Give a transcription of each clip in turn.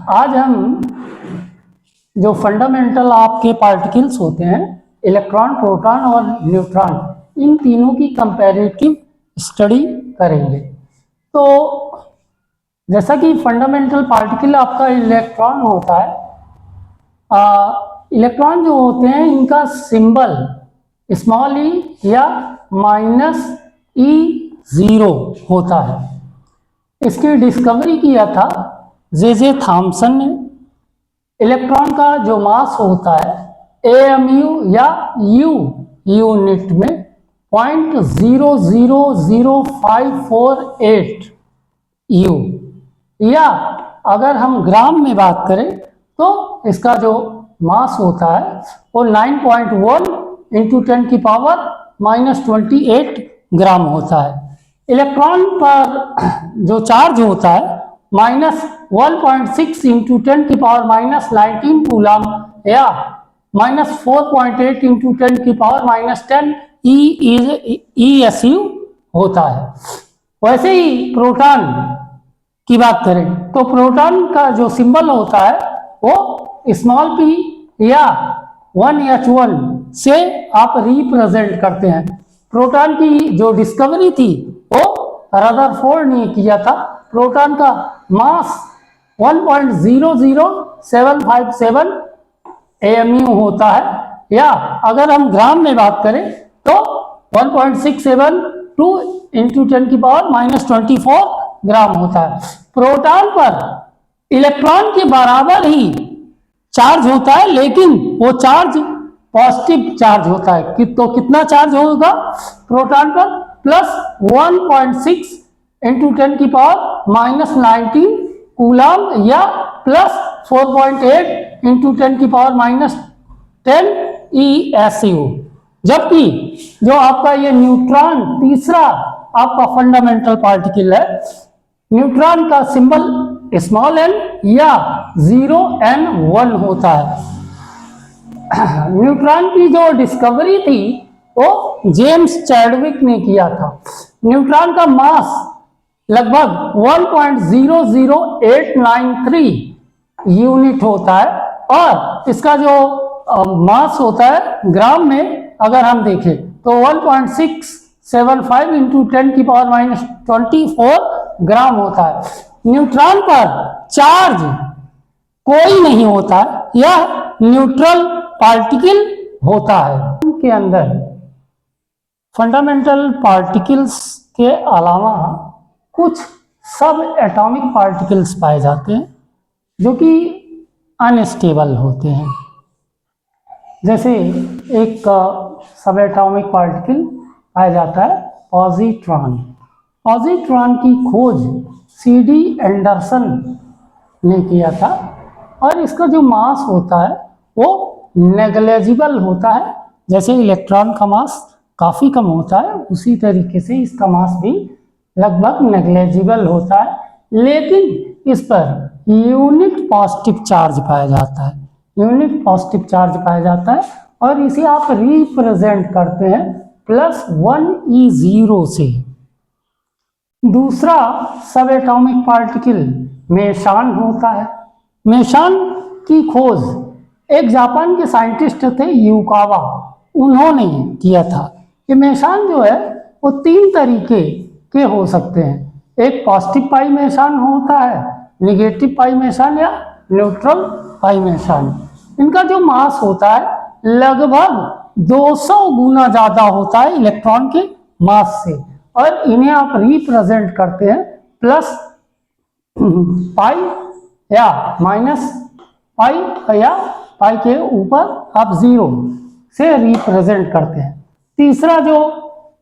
आज हम जो फंडामेंटल आपके पार्टिकल्स होते हैं, इलेक्ट्रॉन, प्रोटॉन और न्यूट्रॉन, इन तीनों की कंपैरेटिव स्टडी करेंगे। तो जैसा कि फंडामेंटल पार्टिकल आपका इलेक्ट्रॉन होता है, इलेक्ट्रॉन जो होते हैं इनका सिंबल स्मॉल ई या -E0 होता है। इसकी डिस्कवरी किया था जे थॉम्सन ने। इलेक्ट्रॉन का जो मास होता है AMU या U यूनिट में 0.00548 U, या अगर हम ग्राम में बात करें तो इसका जो मास होता है वो 9.1 × 10⁻⁻28 ग्राम होता है। इलेक्ट्रॉन पर जो चार्ज होता है -1.6 × 10⁻⁻19 कूलम या -4.8 × 10⁻10 ESU होता है। वैसे ही प्रोटॉन की बात करें तो प्रोटॉन का जो सिंबल होता है वो स्मॉल p या 1H1 से आप रिप्रेजेंट करते हैं। प्रोटॉन की जो डिस्कवरी थी वो रदरफोर्ड ने किया था। प्रोटॉन का मास 1.00757 AMU होता है, या अगर हम ग्राम में बात करें तो 1.672 × 10⁻⁻24 ग्राम होता है। प्रोटॉन पर इलेक्ट्रॉन के बराबर ही चार्ज होता है, लेकिन वो चार्ज पॉजिटिव चार्ज होता है। तो कितना चार्ज होगा प्रोटॉन पर? +1.6 × 10⁻⁻19 कूलम या +4.8 × 10⁻10 ESU। जबकि जो आपका ये न्यूट्रॉन, तीसरा आपका फंडामेंटल पार्टिकल है, न्यूट्रॉन का सिंबल स्मॉल n या 0n1 होता है। न्यूट्रॉन की जो डिस्कवरी थी वो जेम्स चैडविक ने किया था। न्यूट्रॉन का मास लगभग 1.00893 यूनिट होता है, और इसका जो मास होता है ग्राम में अगर हम देखें तो 1.675 × 10⁻24 ग्राम होता है। न्यूट्रॉन पर चार्ज कोई नहीं होता है, यह न्यूट्रल पार्टिकल होता है। के अंदर फंडामेंटल पार्टिकल्स के अलावा कुछ सब एटॉमिक पार्टिकल्स पाए जाते हैं जो कि अनस्टेबल होते हैं। जैसे एक सब एटॉमिक पार्टिकल पाया जाता है पॉजिट्रॉन। पॉजिट्रॉन की खोज CD एंडरसन ने किया था, और इसका जो मास होता है वो नेग्लेजिबल होता है। जैसे इलेक्ट्रॉन का मास काफ़ी कम होता है, उसी तरीके से इसका मास भी लगभग नेग्लेजिबल होता है, लेकिन इस पर यूनिट पॉजिटिव चार्ज पाया जाता है। यूनिट पॉजिटिव चार्ज पाया जाता है, और इसे आप रिप्रेजेंट करते हैं +1E0 से। दूसरा सब एटॉमिक पार्टिकल मेसान होता है। मेसान की खोज एक जापान के साइंटिस्ट थे युकावा, उन्होंने किया था। कि मेसान जो है वो 3 तरीके के हो सकते हैं। एक पॉजिटिव पाई मेसान होता है, नेगेटिव पाई मेसान या न्यूट्रल पाई मेसान। इनका जो मास होता है लगभग 200 गुना ज़्यादा होता है इलेक्ट्रॉन के मास से, और इन्हें आप रिप्रेजेंट करते हैं +पाई या -पाई, या पाई के ऊपर आप 0 से रिप्रेजेंट करते हैं। तीसरा जो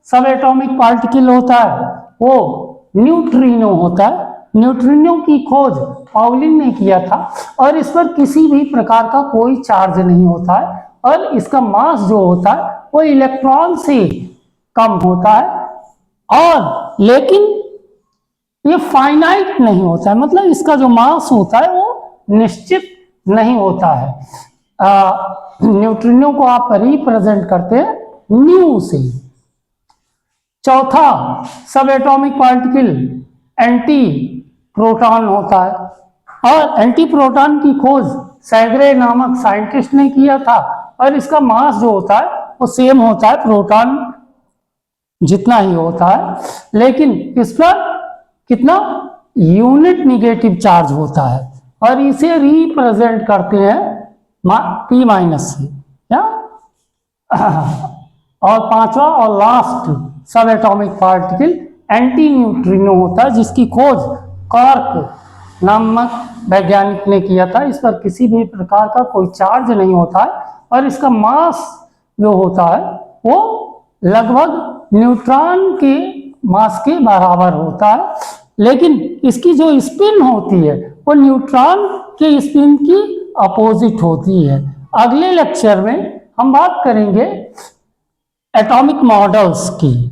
सब एटॉमिक पार्टिकल होता है वो न्यूट्रिनो होता है। न्यूट्रिनो की खोज पाउलिन ने किया था, और इस पर किसी भी प्रकार का कोई चार्ज नहीं होता है, और इसका मास जो होता है वो इलेक्ट्रॉन से कम होता है, और लेकिन ये फाइनाइट नहीं होता है, मतलब इसका जो मास होता है वो निश्चित नहीं होता है। न्यूट्रिनो को आप रिप्रेजेंट करते हैं न्यू से। चौथा सब एटॉमिक पार्टिकल एंटी प्रोटॉन होता है। और एंटी प्रोटॉन की खोज सैगरे नामक साइंटिस्ट ने किया था, और इसका मास जो होता है वो सेम होता है, प्रोटॉन जितना ही होता है, लेकिन इस पर कितना यूनिट निगेटिव चार्ज होता है, और इसे रिप्रेजेंट करते हैं P माइनस से, या और पांचवा और लास्ट सब एटॉमिक पार्टिकल एंटी न्यूट्रिनो होता है, जिसकी खोज क्लार्क नामक वैज्ञानिक ने किया था। इस पर किसी भी प्रकार का कोई चार्ज नहीं होता है, और इसका मास जो होता है वो लगभग न्यूट्रॉन के मास के बराबर होता है, लेकिन इसकी जो स्पिन होती है वो न्यूट्रॉन के स्पिन की अपोजिट होती है। अगले लेक्चर में हम बात करेंगे एटॉमिक मॉडल्स की।